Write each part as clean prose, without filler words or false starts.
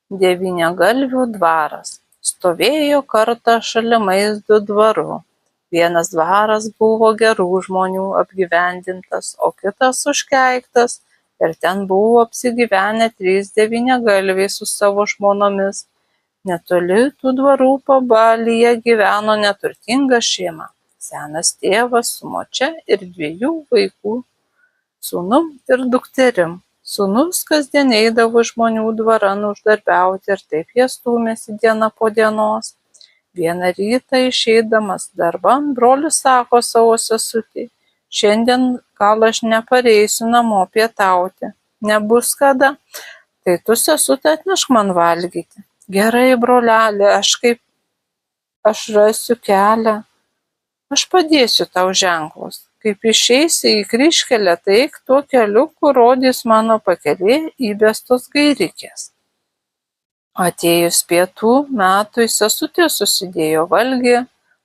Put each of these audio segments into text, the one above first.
Devyniagalvių dvaras stovėjo kartą šalimais du dvarų. Vienas dvaras buvo gerų žmonių apgyvendintas, o kitas užkeiktas, ir ten buvo apsigyvenę 3 devyniagalviai su savo žmonomis. Netoli tų dvarų pabalyje gyveno neturtinga šeima. Senas tėvas su močia ir 2 vaikų, sūnum ir dukterim. Sūnus kasdien eidavo į žmonių dvaran uždarbiauti ir taip jie stūmėsi diena po dienos. Vieną rytą išeidamas darban, brolis sako savo sesutei: šiandien gal aš nepareisiu namo pietauti. Nebus kada? Tai tu, sesute, atnešk man valgyti. Gerai, broleli, aš rasiu kelią. Aš padėsiu tau ženklus. Kaip išeisi į kryžkelę, tai eik tuo keliu, kur rodys mano pakelė įbestos gairikės. Atėjus pietų metui, sesutė susidėjo valgį,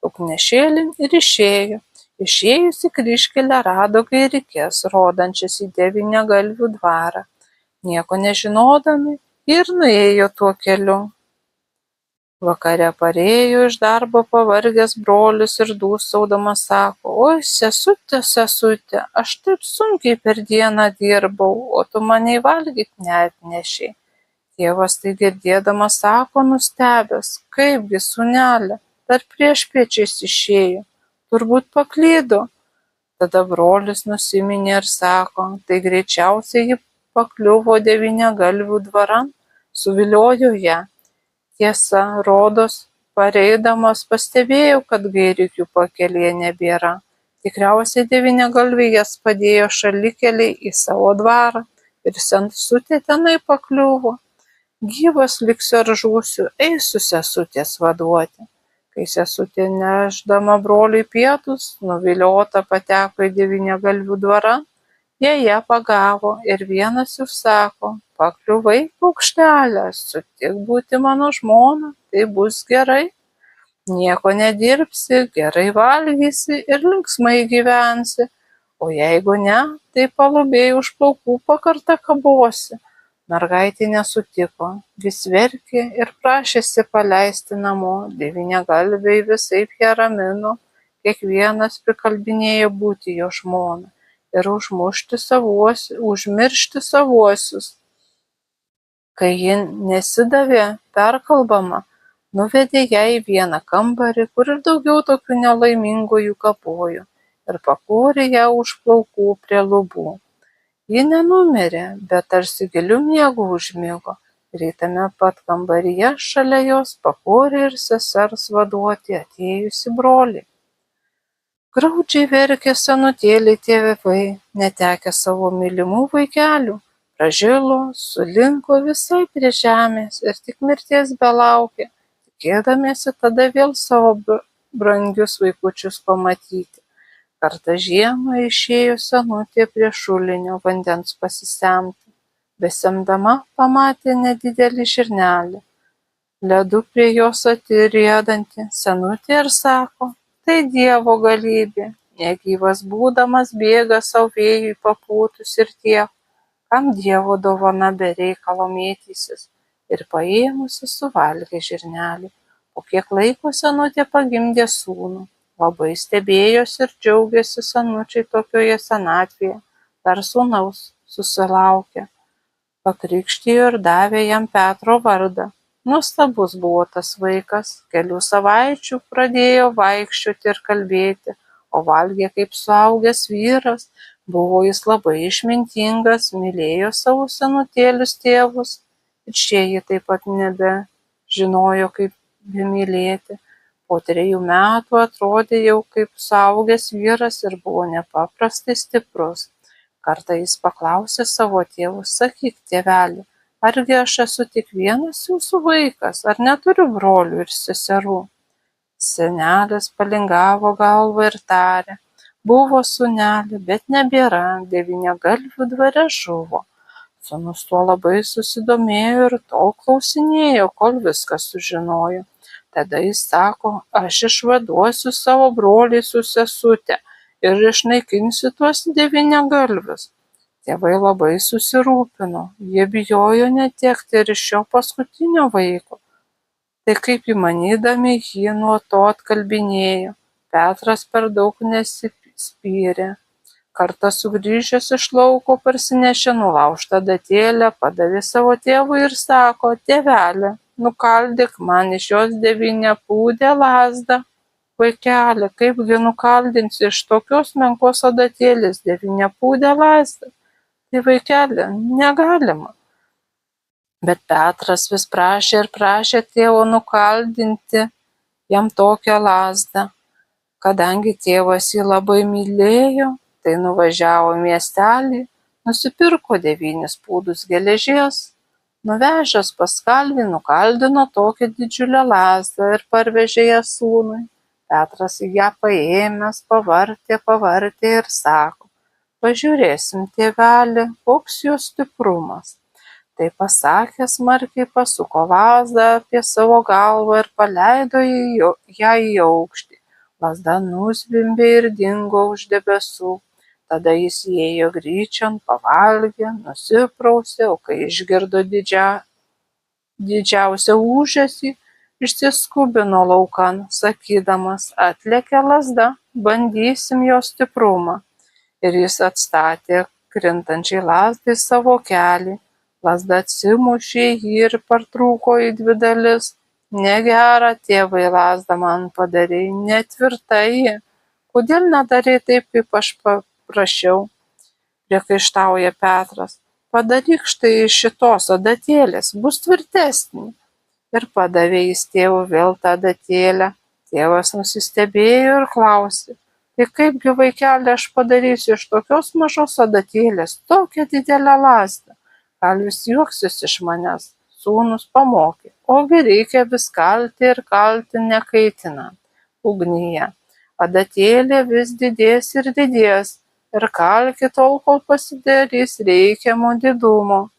lauknešėlin ir išėjo. Išėjus į kryžkelę rado gairikės, rodančias į devyniagalvių dvarą. Nieko nežinodami ir nuėjo tuo keliu. Vakare parėjo iš darbo pavargęs brolis ir dūsaudamas sako: oi, sesute, sesute, aš taip sunkiai per dieną dirbau, o tu mane valgyti neatnešei. Tėvas tai girdėdamas sako nustebęs: kaipgi, sūneli, dar priešpiečiais išėjo, turbūt paklydo. Tada brolis nusiminė ir sako: tai greičiausiai ji pakliuvo devyniagalvių dvaran, suviliojo ją. Tiesa, rodos, pareidamas pastebėjau, kad gairikių pakelėje nebėra. Tikriausiai devyniagalviai jas padėjo šalikeliai į savo dvarą ir sesutė tenai pakliuvo. Gyvas liksiu ar žūsiu, eisiu sesutės vaduoti. Kai sesutė nešdama broliui pietus, nuviliota pateko į devyniagalvių dvarą, jie ją pagavo ir vienas jų sako: pakliuvai, paukštelė, sutik būti mano žmona, tai bus gerai. Nieko nedirbsi, gerai valgysi ir linksmai gyvensi, o jeigu ne, tai palubėj už plaukų pakarta kabosi. Mergaitė nesutiko, vis verkė ir prašėsi paleisti namo. Devyniagalviai visaip ją ramino, kiekvienas prikalbinėjo būti jo žmona ir užmiršti savuosius. Kai ji nesidavė perkalbama, nuvedė ją į vieną kambarį, kur ir daugiau tokių nelaimingųjų kapojo, ir pakūrė ją už plaukų prie lubų. Ji nenumirė, bet tarsi giliu miegu užmigo, ir tame pat kambaryje šalia jos pakūrė ir sesers vaduoti atėjusi brolį. Graudžiai verkė senutėliai tėvai, netekę savo mylimų vaikelių. Pražilo, sulinko visai prie žemės ir tik mirties belaukė, tikėdamiesi tada vėl savo brangius vaikučius pamatyti. Kartą žiemą išėjo senutė prie šulinio vandens pasisemti. Besemdama pamatė nedidelį žirnelį, ledu prie jos atriedantį. Senutė ir sako: tai Dievo galybė, negyvas būdamas bėga savo vėjui papūtus ir tiek. Kam Dievo dovana be reikalo mėtysis, ir paėmusi suvalgė žirnelį. Po kiek laiko senutė pagimdė sūnų. Labai stebėjosi ir džiaugėsi senučiai tokioje senatvėje, dar sūnaus susilaukė. Pakrikštijo ir davė jam Petro vardą. Nuostabus buvo tas vaikas, kelių savaičių pradėjo vaikščioti ir kalbėti, o valgė kaip suaugęs vyras. Buvo jis labai išmintingas, mylėjo savo senutėlius tėvus, ir šie jį taip pat nebežinojo, kaip mylėti. Po 3 metų atrodė jau kaip suaugęs vyras ir buvo nepaprastai stiprus. Kartą jis paklausė savo tėvus: sakyk, tėveli, argi aš esu tik vienas jūsų vaikas, ar neturiu brolių ir seserų? Senelis palingavo galvą ir tarė: buvo sūneli, bet nebėra, devyniagalvių dvare žuvo. Sūnus tuo labai susidomėjo ir tol klausinėjo, kol viską sužinojo. Tada jis sako: aš išvaduosiu savo brolį su sesute ir išnaikinsiu tuos devyniagalvius. Tėvai labai susirūpino, jie bijojo netekti ir šio paskutinio vaiko. Tai kaip įmanydami jį nuo to atkalbinėjo. Petras per daug nesispyrė. Kartą sugrįžęs iš lauko parsinešė nulaužtą adatėlę, padavė savo tėvui ir sako: tėveli, nukaldyk man iš jos devyniapūdę lazdą. Vaikeli, kaipgi nukaldinsi iš tokios menkos adatėlės devyniapūdę lazdą? Tai vaikeli, negalima. Bet Petras vis prašė ir prašė tėvo nukaldinti jam tokią lazdą. Kadangi tėvas jį labai mylėjo, tai nuvažiavo į miestelį, nusipirko 9 pūdus geležies, nuvežęs pas kalvį nukaldino tokią didžiulę lazdą ir parvežė ją sūnui. Petras ją paėmęs pavartė ir sako: pažiūrėsim, tėveli, koks jo stiprumas. Tai pasakęs smarkiai pasuko lazdą apie savo galvą ir paleido ją į aukštį. Lazda nuzvimbė ir dingo už debesų. Tada jis įėjo gryčion, pavalgė, nusiprausė, o kai išgirdo didžiausią ūžesį, išsiskubino laukan, sakydamas: atlėkė lazda, bandysim jo stiprumą. Ir jis atstatė krintančiai lazdai savo kelį. Lazda atsimušė jį ir partrūko į 2 dalis. Negera, tėvai, lazdą man padarei, netvirta ji. Kodėl nedarei taip, kaip aš paprašiau? Priekaištauja Petras. Padaryk štai iš šitos adatėlės, bus tvirtesnė. Ir padavė jis tėvui vėl tą adatėlę. Tėvas nusistebėjo ir klausė: tai kaipgi, vaikeli, aš padarysiu iš tokios mažos adatėlės tokią didelę lazdą? Kalvis juoksis iš manęs. Sūnus pamokė: ogi reikia vis kalti ir kalti nekaitinant ugnyje. Adatėlė vis didės ir kalki tol, kol pasidarys reikiamo didumo.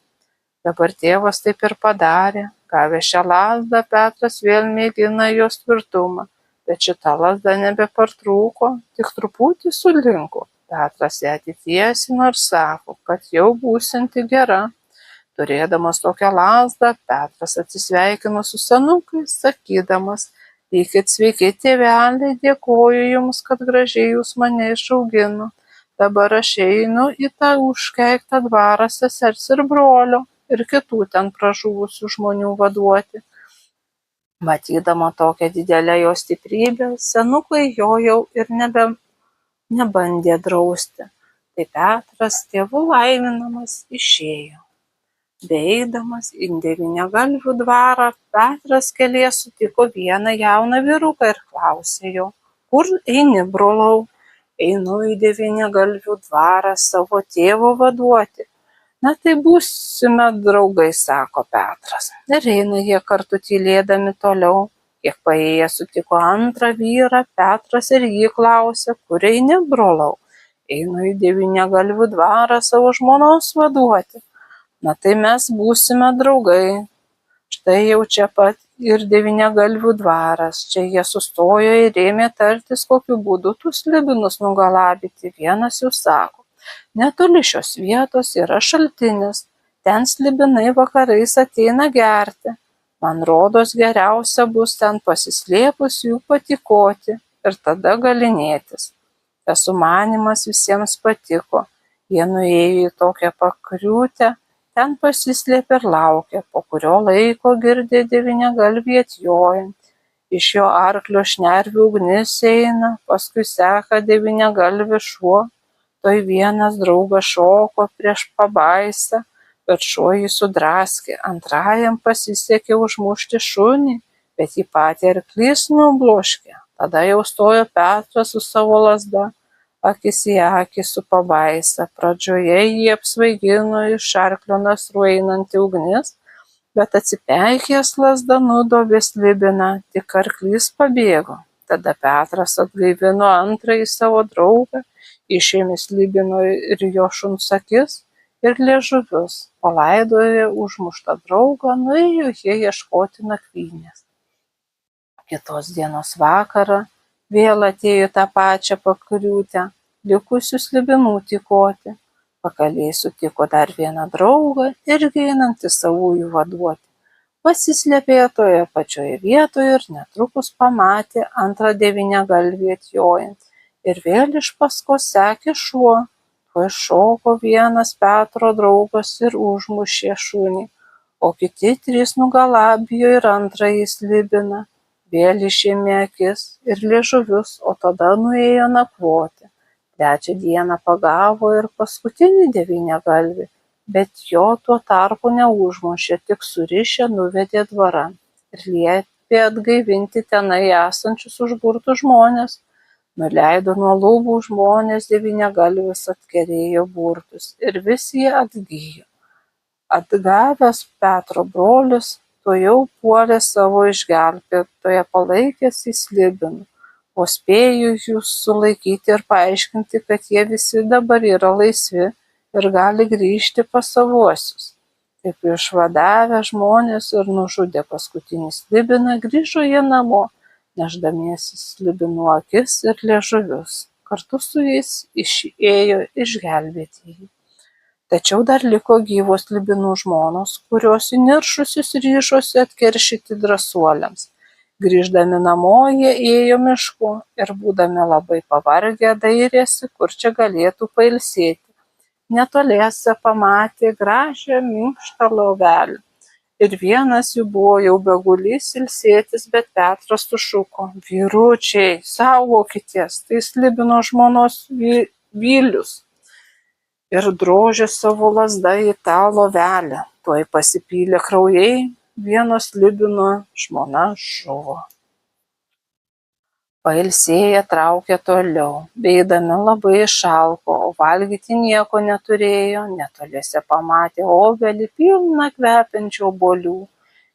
Dabar tėvas taip ir padarė. Gavęs šią lazdą, Petras vėl mėgina jos tvirtumą, bet šita lazda nebepartrūko, tik truputį sulinko. Petras ją atitiesino ir sako, kad jau būsianti gera. Turėdamas tokią lazdą, Petras atsisveikino su senukais, sakydamas: eikit sveiki, tėveliai, dėkoju jums, kad gražiai jūs mane išaugino. Dabar aš einu į tą užkeiktą dvarą sesers ir brolio ir kitų ten pražuvusių žmonių vaduoti. Matydama tokią didelę jo stiprybę, senukai jo jau ir nebandė drausti. Tai Petras, tėvų laiminamas, išėjo. Beeidamas į Devyniagalvių dvarą, Petras kelyje sutiko vieną jauną vyruką ir klausė jo: kur eini, brolau? Einu į Devyniagalvių dvarą savo tėvo vaduoti. Na tai būsime draugai, sako Petras. Ir eina jie kartu tylėdami toliau. Kiek paėję sutiko antrą vyrą, Petras ir jį klausė: kur eini, brolau? Einu į Devyniagalvių dvarą savo žmonos vaduoti. Na tai mes būsime draugai. Štai jau čia pat ir Devyniagalvių dvaras. Čia jie sustojo ir ėmė tartis, kokiu būdu tų slibinus nugalabyti. Vienas jų sako: netoli šios vietos yra šaltinis. Ten slibinai vakarais ateina gerti. Man rodos, geriausia bus ten pasislėpus jų patykoti ir tada galinėtis. Tas sumanymas visiems patiko. Jie nuėjo į tokią pakriūtę. Ten pasislėpė ir laukė, po kurio laiko girdė Devyniagalvį atjojant. Iš jo arklio šnervių ugnis eina, paskui seka Devyniagalvis šuo. Toj vienas draugas šoko prieš pabaisą, bet šuo jį sudraskė. Antrajam pasisekė užmušti šunį, bet jį patį arklys nubloškė. Tada jau stojo Petras su savo lazda, akis į akį su pabaisa. Pradžioje jį apsvaigino iš arklio nasrų einanti ugnis, bet atsipeikėjęs lazda nudobė slibiną, tik arklys pabėgo. Tada Petras atgaivino antrąjį savo draugą, išėmė slibino ir jo šuns akis ir liežuvius, palaidojo užmuštą draugą, nuėjo jie ieškoti nakvynės. Kitos dienos vakarą vėl atėjo tą pačią pakriūtę, likusių slibinų tykoti. Pakalėj sutiko dar vieną draugą, irgi einantį savųjų vaduoti. Pasislėpė toje pačioje vietoje ir netrukus pamatė antrą devyniagalvį atjojant ir vėl iš paskos sekė šuo. Tuoj šoko vienas Petro draugas ir užmušė šunį, o kiti trys nugalabijo ir antrąjį slibiną, vėl išėmė akis ir liežuvius, o tada nuėjo nakvoti. Trečią dieną pagavo ir paskutinį devyniagalvį, bet jo tuo tarpu neužmušė, tik surišę nuvedė dvaran ir liepė atgaivinti tenai esančius užburtus žmones. Nuleido nuo lubų žmonės devyniagalvius, atkerėjo burtus ir visi jie atgijo. Atgavęs Petro brolius, tuojau puolė savo išgelbėtoją palaikęs į slibinų, o spėjo jus sulaikyti ir paaiškinti, kad jie visi dabar yra laisvi ir gali grįžti pas savuosius. Taip išvadavę žmonės ir nužudę paskutinį slibiną, grįžo jie namo, nešdamiesi slibinų akis ir liežuvius. Kartu su jais išėjo išgelbėtieji. Tačiau dar liko gyvos slibinų žmonos, kurios įniršusios ryžosi atkeršyti drąsuoliams. Grįždami namo jie ėjo mišku ir būdami labai pavargę dairėsi, kur čia galėtų pailsėti. Netoliese pamatė gražią minkštą lovelę ir vienas jų buvo jau begulys ilsėtis, bet Petras sušuko: vyručiai, saugokitės, tai slibino žmonos vilius. Ir drožė savo lazda į tą lovelę. Tuoj pasipylė kraujai, vieno slibino žmona žuvo. Pailsėję traukė toliau, beeidami labai išalko, o valgyti nieko neturėjo. Netoliese pamatė obelį pilną kvepiančių obuolių.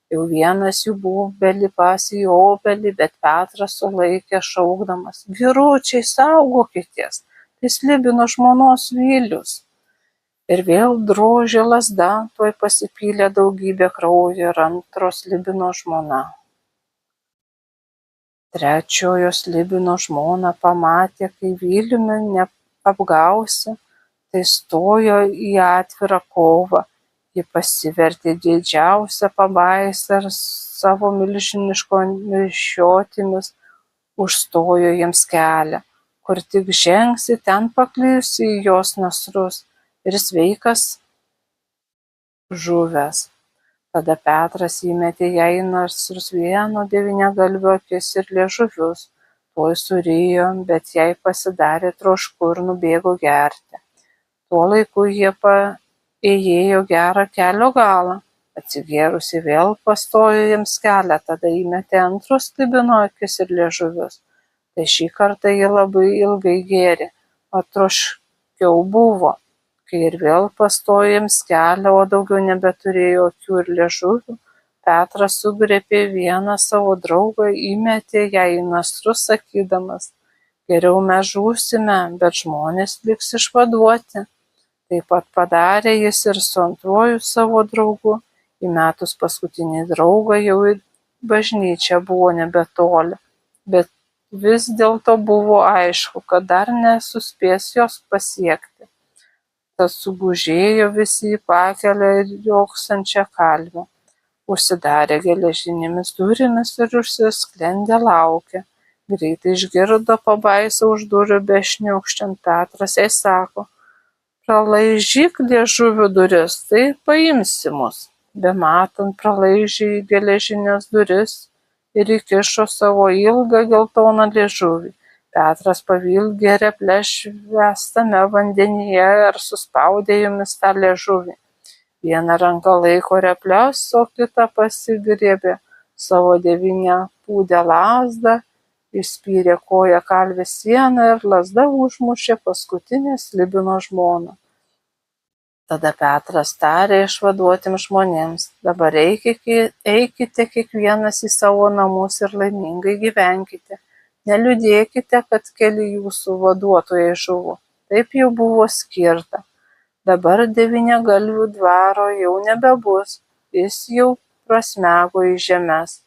Jau vienas jų buvo belipąs į obelį, bet Petras sulaikė šaukdamas: vyručiai, saugokitės, tai slibino žmonos vilius. Ir vėl drožė lazda, tuoj pasipylė daugybė kraujo ir antro slibino žmona. Trečiojo slibino žmona pamatė, kai viliumi neapgausi, tai stojo į atvirą kovą. Ji pasivertė didžiausią pabaisą ir savo milžiniškomis šiotimis užstojo jiems kelią. Kur tik žengsi, ten pakliusi į jos nasrus ir sveikas žuvęs. Tada Petras įmetė jai į nasrus vieno devyniagalvio akis ir liežuvius. Tuoj surijo, bet jai pasidarė trošku ir nubėgo gerti. Tuo laiku jie paėjo gerą kelio galą. Atsigėrusi vėl pastojo jiems kelią, tada įmetė antro slibino akis ir liežuvius. Tai šį kartą jie labai ilgai gėrė, o troškiau buvo. Kai ir vėl pastojo jiems kelią, o daugiau nebeturėjo akių ir liežuvių, Petras sugriebė vieną savo draugą, įmetė ją į nasrus, sakydamas: geriau mes žūsime, bet žmonės liks išvaduoti. Taip pat padarė jis ir su antruoju savo draugu. Įmetus paskutinį draugą, jau į bažnyčią buvo nebetoli, bet vis dėlto buvo aišku, kad dar nesuspės jos pasiekti. Tad sugužėjo visi į pakelę ir riogsančią kalvę. Užsidarė geležinėmis durimis ir užsisklendę laukė. Greitai išgirdo pabaisą už durų bešniokščiant. Petras jai sako: pralaižyk liežuvių duris, tai paimsi mus. Bematant pralaižė į geležinės duris ir įkišo savo ilgą geltoną liežuvį. Petras pavilgė reples švęstame vandenyje ir suspaudė jomis tą liežuvį. Vieną ranką laiko reples, o kitą pasigriebė savo devyniapūdę lazdą, išspyrė koja kalvės sieną ir lazda užmušė paskutinę slibino žmoną. Tada Petras tarė išvaduotiems žmonėms: dabar eikite kiekvienas į savo namus ir laimingai gyvenkite. Neliūdėkite, kad keli jūsų vaduotojai žuvo. Taip jau buvo skirta. Dabar devyniagalvių dvaro jau nebebus, jis jau prasmego į žemes.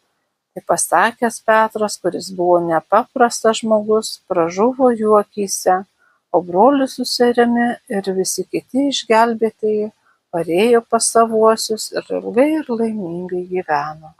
Tai pasakęs Petras, kuris buvo nepaprastas žmogus, pražuvo jų akyse, o brolis su seserimi ir visi kiti išgelbėtieji parėjo pas savuosius ir ilgai ir laimingai gyveno.